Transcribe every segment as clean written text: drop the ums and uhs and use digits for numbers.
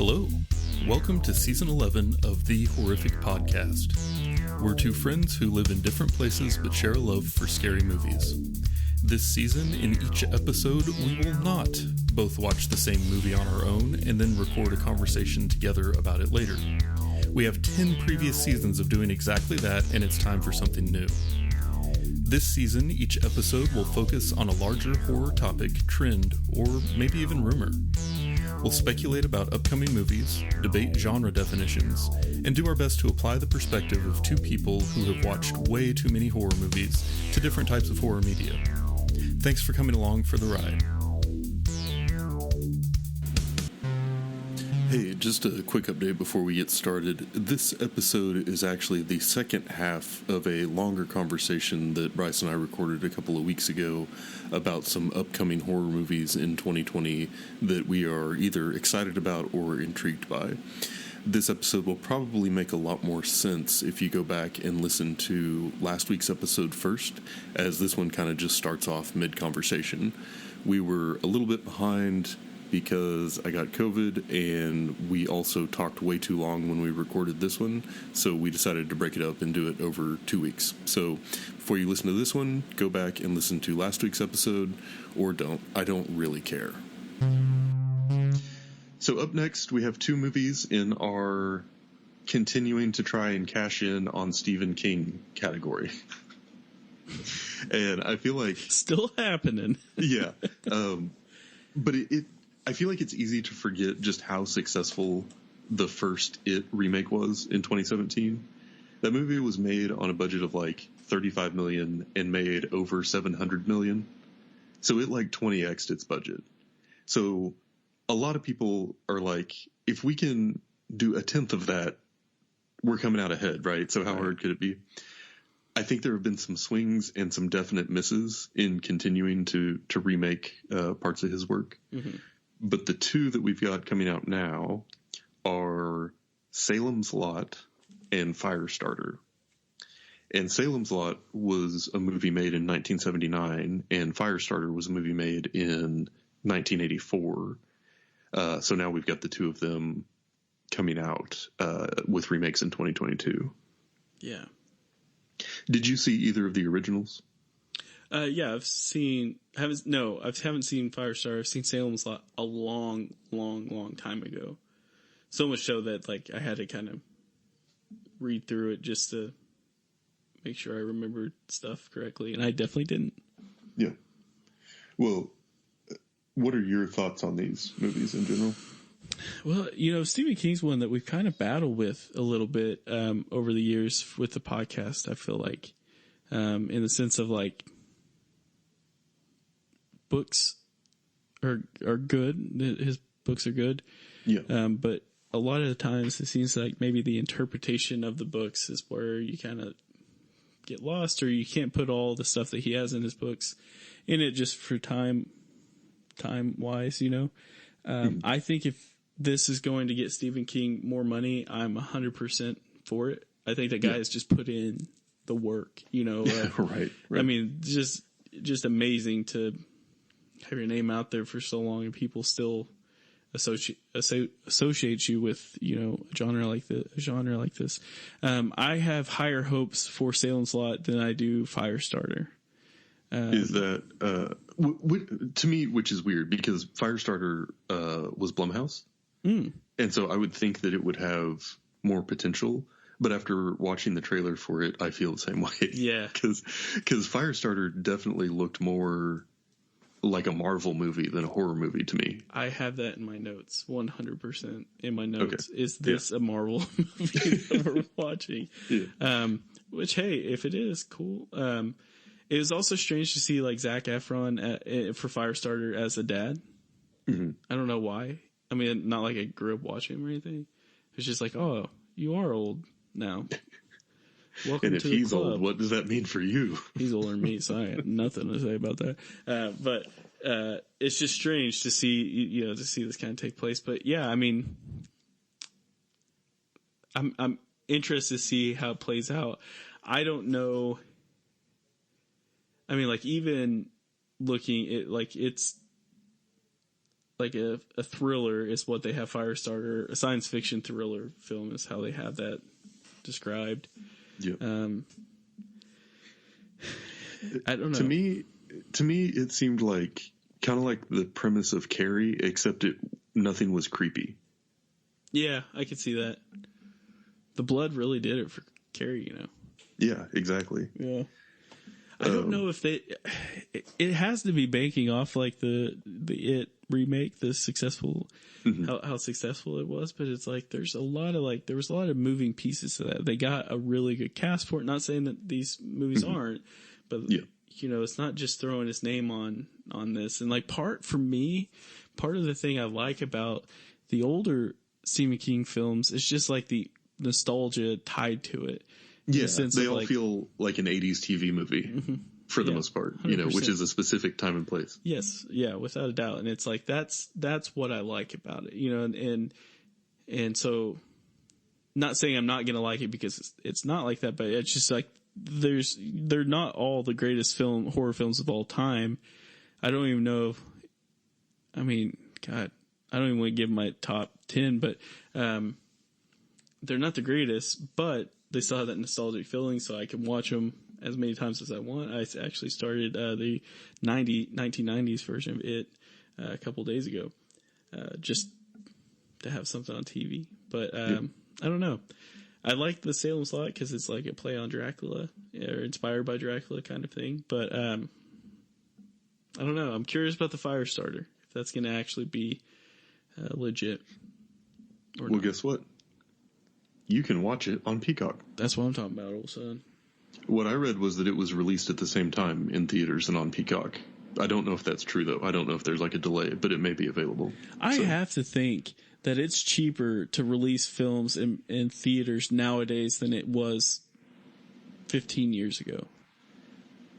Hello, welcome to Season 11 of The Horrific Podcast. We're two friends who live in different places but share a love for scary movies. This season, in each episode, we will not both watch the same movie on our own and then record a conversation together about it later. We have 10 previous seasons of doing exactly that, and it's time for something new. This season, each episode will focus on a larger horror topic, trend, or maybe even rumor. We'll speculate about upcoming movies, debate genre definitions, and do our best to apply the perspective of two people who have watched way too many horror movies to different types of horror media. Thanks for coming along for the ride. Hey, just a quick update before we get started. This episode is actually the second half of a longer conversation that Bryce and I recorded a couple of weeks ago about some upcoming horror movies in 2020 that we are either excited about or intrigued by. This episode will probably make a lot more sense if you go back and listen to last week's episode first, as this one kind of just starts off mid-conversation. We were a little bit behind because I got COVID, and we also talked way too long when we recorded this one, so we decided to break it up and do it over 2 weeks. So before you listen to this one, go back and listen to last week's episode, or don't. I don't really care. So up next, we have two movies in our continuing to try and cash in on Stephen King category. And I feel like... Still happening. Yeah. But I feel like it's easy to forget just how successful the first It remake was in 2017. That movie was made on a budget of like $35 million and made over $700 million. So it like 20x'd its budget. So a lot of people are like, if we can do a tenth of that, we're coming out ahead, right? So how hard could it be? I think there have been some swings and some definite misses in continuing to remake parts of his work. Mm-hmm. But the two that we've got coming out now are Salem's Lot and Firestarter. And Salem's Lot was a movie made in 1979, and Firestarter was a movie made in 1984. So now we've got the two of them coming out with remakes in 2022. Yeah. Did you see either of the originals? Yeah, I haven't seen Firestarter. I've seen Salem's Lot a long time ago. So much so that like I had to kind of read through it just to make sure I remembered stuff correctly, and I definitely didn't. Yeah. Well, what are your thoughts on these movies in general? Well, Stephen King's one that we've kind of battled with a little bit over the years with the podcast, I feel like, in the sense of like books are good. His books are good. Yeah. But a lot of the times it seems like maybe the interpretation of the books is where you kind of get lost, or you can't put all the stuff that he has in his books in it just for time wise, I think if this is going to get Stephen King more money, I'm 100% for it. I think that guy has just put in the work, right. I mean, just amazing to have your name out there for so long and people still associate you with, a genre like this. I have higher hopes for Salem's Lot than I do Firestarter. Is that to me, which is weird because Firestarter was Blumhouse, and so I would think that it would have more potential. But after watching the trailer for it, I feel the same way. Yeah, because Firestarter definitely looked more like a Marvel movie than a horror movie to me. I have that in my notes, 100% in my notes. Okay. Is this a Marvel movie that we're watching? Yeah. Which, hey, if it is, cool. It was also strange to see like Zac Efron for Firestarter as a dad. Mm-hmm. I don't know why. I mean, not like I grew up watching him or anything. It's just like, oh, you are old now. Welcome and if to the he's club. Old, what does that mean for you? He's older than me, so I have nothing to say about that. But it's just strange to see, to see this kind of take place. But yeah, I mean, I'm interested to see how it plays out. I don't know. I mean, like even looking at like it's like a thriller is what they have Firestarter. A science fiction thriller film is how they have that described. Yeah. I don't know. To me, it seemed like kind of like the premise of Carrie, except nothing was creepy. Yeah, I could see that. The blood really did it for Carrie, you know. Yeah, exactly. Yeah. I don't know if it has to be banking off like the It remake, the successful, how successful it was, but it's like there was a lot of moving pieces to that. They got a really good cast for it. Not saying that these movies aren't, but you know, it's not just throwing his name on this. And like part of the thing I like about the older Stephen King films is just like the nostalgia tied to it. Yeah, they all feel like an 80s TV movie for the most part, 100%. You know, which is a specific time and place. Yes, yeah, without a doubt. And it's like that's what I like about it, you know, and so not saying I'm not going to like it because it's not like that, but it's just like they're not all the greatest horror films of all time. I don't even know I don't even want to give my top 10, but they're not the greatest, but they still have that nostalgic feeling, so I can watch them as many times as I want. I actually started the 1990s version of it a couple days ago, just to have something on TV. But I don't know. I like the Salem's Lot because it's like a play on Dracula or inspired by Dracula kind of thing. But I don't know. I'm curious about the Firestarter, if that's going to actually be legit. Well, not. Guess what? You can watch it on Peacock. That's what I'm talking about, old son. What I read was that it was released at the same time in theaters and on Peacock. I don't know if that's true, though. I don't know if there's like a delay, but it may be available. I have to think that it's cheaper to release films in theaters nowadays than it was 15 years ago.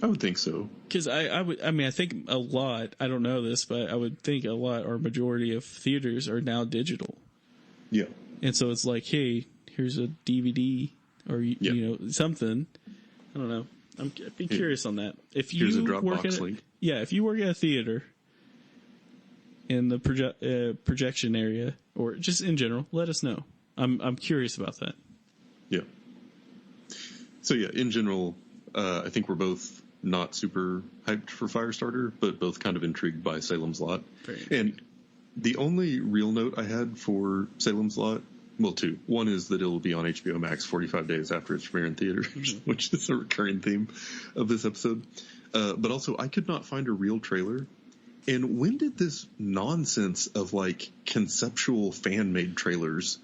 I would think so. Because I think a lot, I don't know this, but I would think a lot or majority of theaters are now digital. Yeah. And so it's like, hey, here's a DVD or, you know, something. I don't know. I'd be curious on that. If you here's a Dropbox link. Yeah, if you work at a theater in the projection area or just in general, let us know. I'm curious about that. Yeah. So yeah, in general, I think we're both not super hyped for Firestarter, but both kind of intrigued by Salem's Lot. And the only real note I had for Salem's Lot, well, two. One is that it'll be on HBO Max 45 days after its premiere in theaters, which is a recurring theme of this episode. But also, I could not find a real trailer. And when did this nonsense of like conceptual fan-made trailers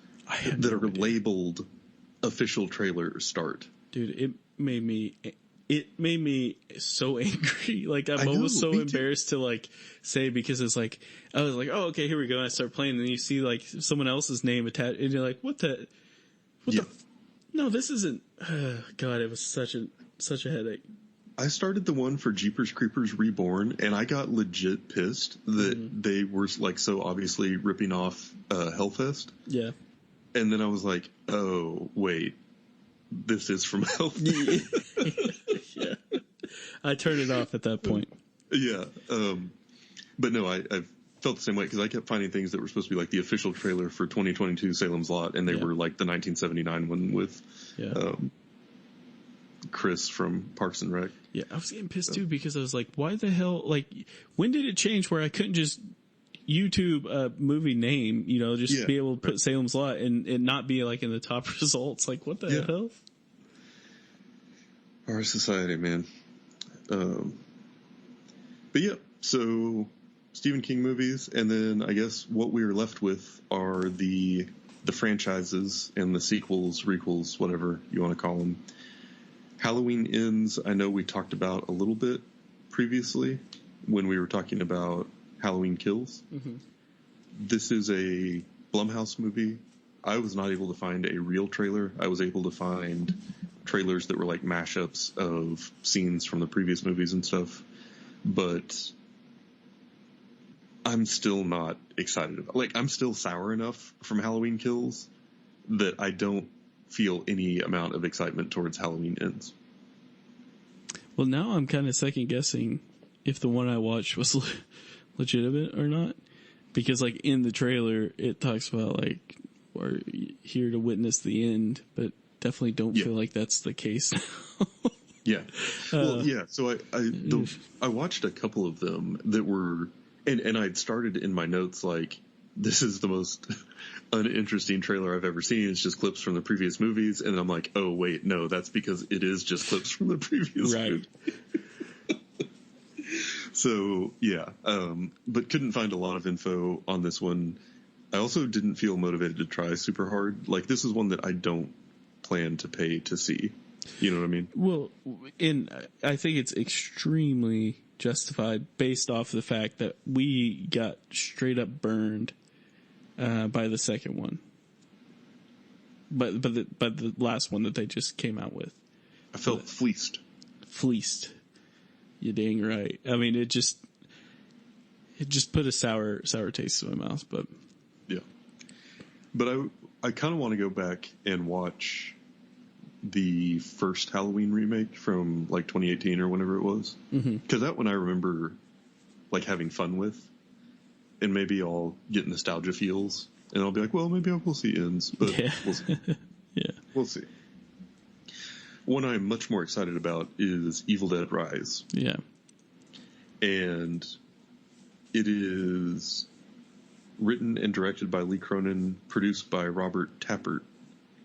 that are labeled official trailers start? Dude, it made me so angry. Like I'm almost so embarrassed to like say, because it's like I was like, oh, okay, here we go. And I start playing, and then you see like someone else's name attached, and you're like, what the? No, this isn't. God, it was such a headache. I started the one for Jeepers Creepers Reborn, and I got legit pissed that they were like so obviously ripping off Hellfest. Yeah. And then I was like, oh wait, this is from Hellfest. Yeah. I turned it off at that point. Yeah. But no, I felt the same way because I kept finding things that were supposed to be like the official trailer for 2022 Salem's Lot, and they were like the 1979 one with Chris from Parks and Rec. Yeah, I was getting pissed too because I was like, why the hell? Like, when did it change where I couldn't just YouTube a movie name, you know, just be able to put Salem's Lot and not be like in the top results? Like, what the hell? Our society, man. But yeah, so Stephen King movies, and then I guess what we are left with are the franchises and the sequels, requels, whatever you want to call them. Halloween Ends, I know we talked about a little bit previously when we were talking about Halloween Kills. Mm-hmm. This is a Blumhouse movie. I was not able to find a real trailer. I was able to find trailers that were like mashups of scenes from the previous movies and stuff. But I'm still not excited about it. Like, I'm still sour enough from Halloween Kills that I don't feel any amount of excitement towards Halloween Ends. Well, now I'm kind of second guessing if the one I watched was legitimate or not, Because, like, in the trailer, it talks about, like, we're here to witness the end, but definitely don't feel like that's the case. Yeah. Well, yeah. So I watched a couple of them that were, and I'd started in my notes like, this is the most uninteresting trailer I've ever seen. It's just clips from the previous movies. And I'm like, oh, wait, no, that's because it is just clips from the previous movie. So, yeah. But couldn't find a lot of info on this one. I also didn't feel motivated to try super hard. Like, this is one that I don't plan to pay to see. You know what I mean? Well, I think it's extremely justified based off the fact that we got straight up burned by the second one. But the last one that they just came out with. I felt fleeced. Fleeced. You're dang right. I mean, it just put a sour taste in my mouth, but yeah. But I kind of want to go back and watch the first Halloween remake from like 2018 or whenever it was, because that one I remember like having fun with, and maybe I'll get nostalgia feels, and I'll be like, well, maybe I will see ends, but we'll see. Yeah, we'll see. One I'm much more excited about is Evil Dead Rise. Yeah, and it is written and directed by Lee Cronin, produced by Robert Tappert,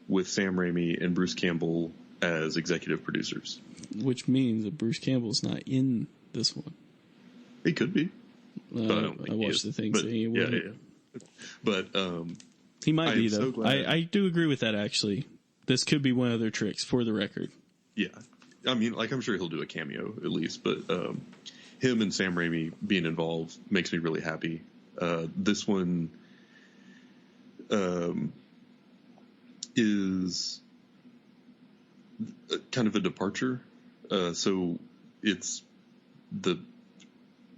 with Sam Raimi and Bruce Campbell as executive producers. Which means that Bruce Campbell's not in this one. He could be. But I don't think I watched the thing saying he wouldn't. Yeah. But he might be, though. So I do agree with that, actually. This could be one of their tricks, for the record. Yeah. I mean, like, I'm sure he'll do a cameo, at least. But him and Sam Raimi being involved makes me really happy. This one is kind of a departure. So it's the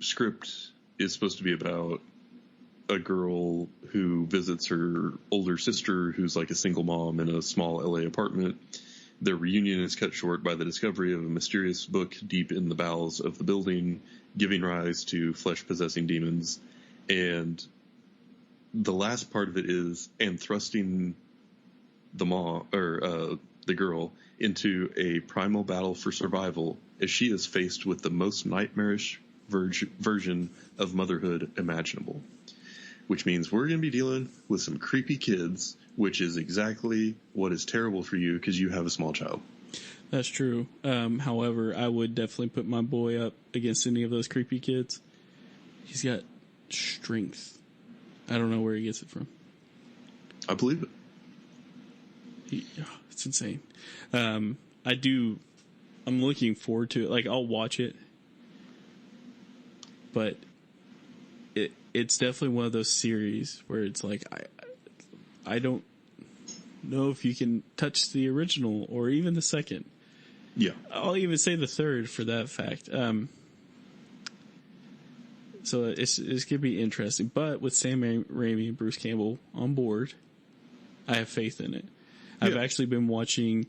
script is supposed to be about a girl who visits her older sister who's like a single mom in a small LA apartment. Their reunion is cut short by the discovery of a mysterious book deep in the bowels of the building, giving rise to flesh-possessing demons. And the last part of it is, and thrusting the girl into a primal battle for survival as she is faced with the most nightmarish version of motherhood imaginable. Which means we're going to be dealing with some creepy kids, which is exactly what is terrible for you because you have a small child. That's true. However, I would definitely put my boy up against any of those creepy kids. He's got strength. I don't know where he gets it from. I believe it. It's insane. I'm looking forward to it. Like, I'll watch it. But it's definitely one of those series where it's like, I don't know if you can touch the original or even the second. Yeah. I'll even say the third for that fact. So it's going to be interesting. But with Sam Raimi and Bruce Campbell on board, I have faith in it. I've actually been watching,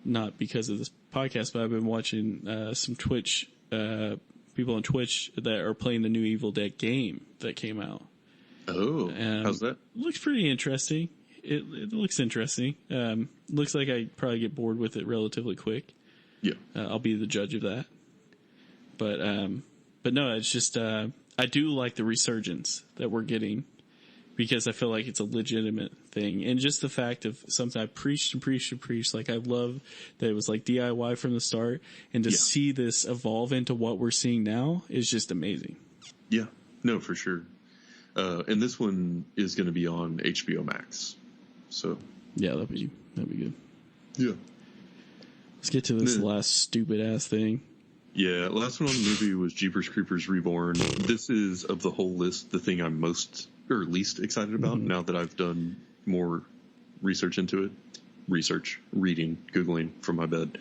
not because of this podcast, but I've been watching some Twitch, people on Twitch that are playing the new Evil Dead game that came out. Oh, how's that? Looks pretty interesting. It looks interesting. Looks like I'd probably get bored with it relatively quick. Yeah. I'll be the judge of that. But no, it's just, I do like the resurgence that we're getting because I feel like it's a legitimate thing. And just the fact of something I preached. Like, I love that it was like DIY from the start, and to see this evolve into what we're seeing now is just amazing. Yeah, no, for sure. And this one is going to be on HBO Max. So yeah, that'd be good. Yeah. Let's get to this last stupid ass thing. Yeah, last one on the movie was Jeepers Creepers Reborn. This is, of the whole list, the thing I'm most or least excited about now that I've done more research into it. Reading, Googling from my bed.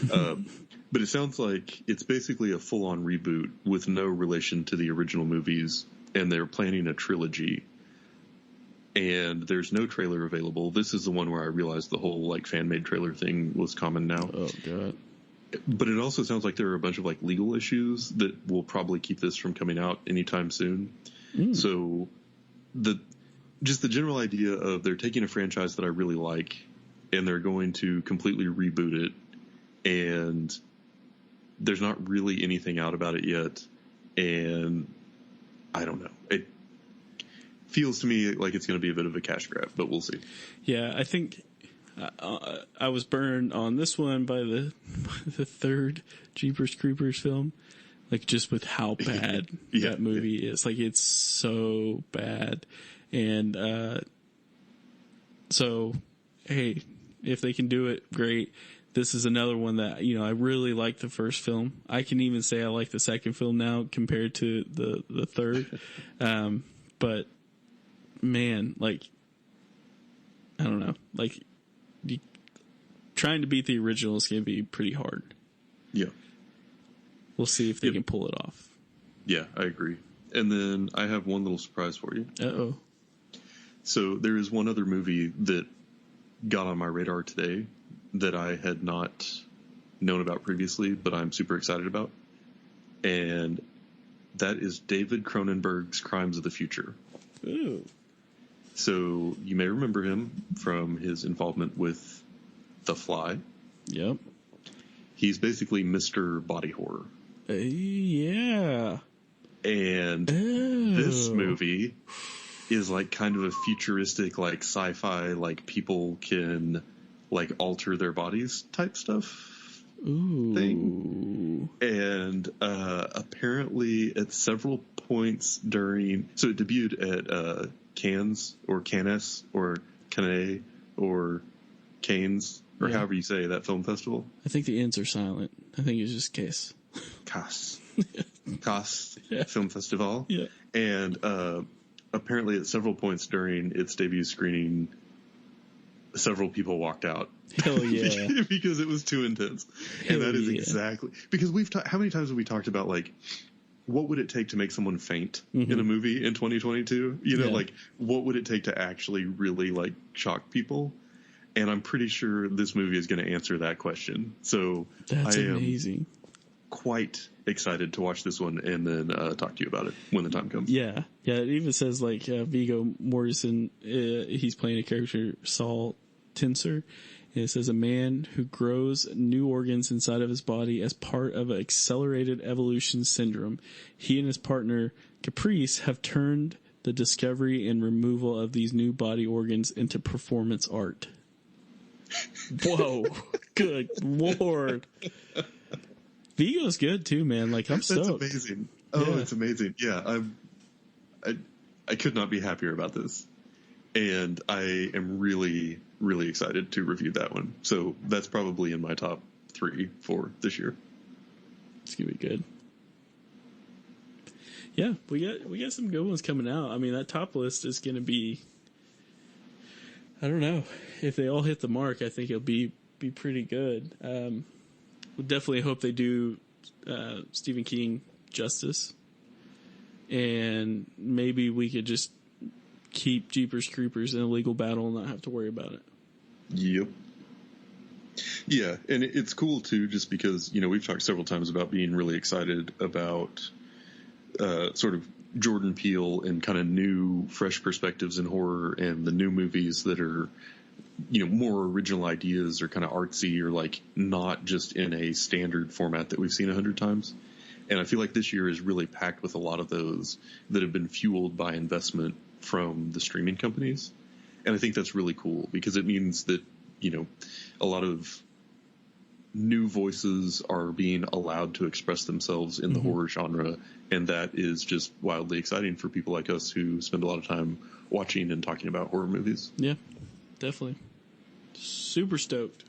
But it sounds like it's basically a full-on reboot with no relation to the original movies, and they're planning a trilogy. And there's no trailer available. This is the one where I realized the whole like fan-made trailer thing was common now. Oh, God. But it also sounds like there are a bunch of like legal issues that will probably keep this from coming out anytime soon. So the general idea of they're taking a franchise that I really like and they're going to completely reboot it, and there's not really anything out about it yet, and I don't know. It feels to me like it's going to be a bit of a cash grab, but we'll see. Yeah, I think I was burned on this one by the third Jeepers Creepers film, like just with how bad that movie is. Like, it's so bad. And so, hey, if they can do it, great. This is another one that, I really like the first film. I can even say I like the second film now compared to the third. But man, like, I don't know, like, trying to beat the original is going to be pretty hard. Yeah. We'll see if they can pull it off. Yeah, I agree. And then I have one little surprise for you. Uh-oh. So there is one other movie that got on my radar today that I had not known about previously, but I'm super excited about. And that is David Cronenberg's Crimes of the Future. Ooh. So you may remember him from his involvement with The Fly. Yep. He's basically Mr. Body Horror. Yeah. And this movie is like kind of a futuristic, like sci-fi, like people can like alter their bodies type stuff. Ooh. Thing. And apparently at several points during, so it debuted at Cannes or Cannes or Cannes or Cannes or however you say that film festival. I think the N's are silent. I think it's just Case. Cass Film Festival. Yeah. And apparently at several points during its debut screening, several people walked out. Hell yeah. Because it was too intense. And that is exactly, because how many times have we talked about, like, what would it take to make someone faint in a movie in 2022? Like, what would it take to actually really, like, shock people? And I'm pretty sure this movie is going to answer that question. So that's am amazing. Quite excited to watch this one and then talk to you about it when the time comes. Yeah. Yeah. It even says, like, Viggo Mortensen, he's playing a character, Saul Tinser. And it says a man who grows new organs inside of his body as part of an accelerated evolution syndrome. He and his partner, Caprice, have turned the discovery and removal of these new body organs into performance art. Whoa. Good Lord. Viggo's good too, man. Like, I'm stoked. That's amazing. Oh, it's amazing. Yeah, I could not be happier about this. And I am really, really excited to review that one. So that's probably in my top 3 for this year. It's gonna be good. Yeah, we got some good ones coming out. I mean, that top list is gonna be, I don't know, if they all hit the mark, I think it'll be pretty good. We definitely hope they do Stephen King justice, and maybe we could just keep Jeepers Creepers in a legal battle and not have to worry about it. Yep. Yeah, and it's cool too, just because, we've talked several times about being really excited about sort of Jordan Peele and kind of new, fresh perspectives in horror, and the new movies that are, more original ideas or kind of artsy, or like not just in a standard format that we've seen 100 times. And I feel like this year is really packed with a lot of those that have been fueled by investment from the streaming companies. And I think that's really cool, because it means that, a lot of new voices are being allowed to express themselves in the horror genre. And that is just wildly exciting for people like us who spend a lot of time watching and talking about horror movies. Yeah, definitely. Super stoked.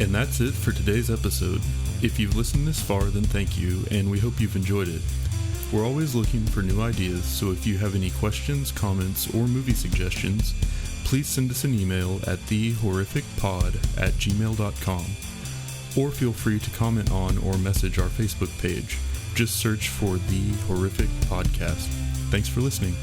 And that's it for today's episode. If you've listened this far, then thank you, and we hope you've enjoyed it. We're always looking for new ideas, so if you have any questions, comments, or movie suggestions, please send us an email at thehorrificpod@gmail.com, or feel free to comment on or message our Facebook page. Just search for The Horrific Podcast. Thanks for listening.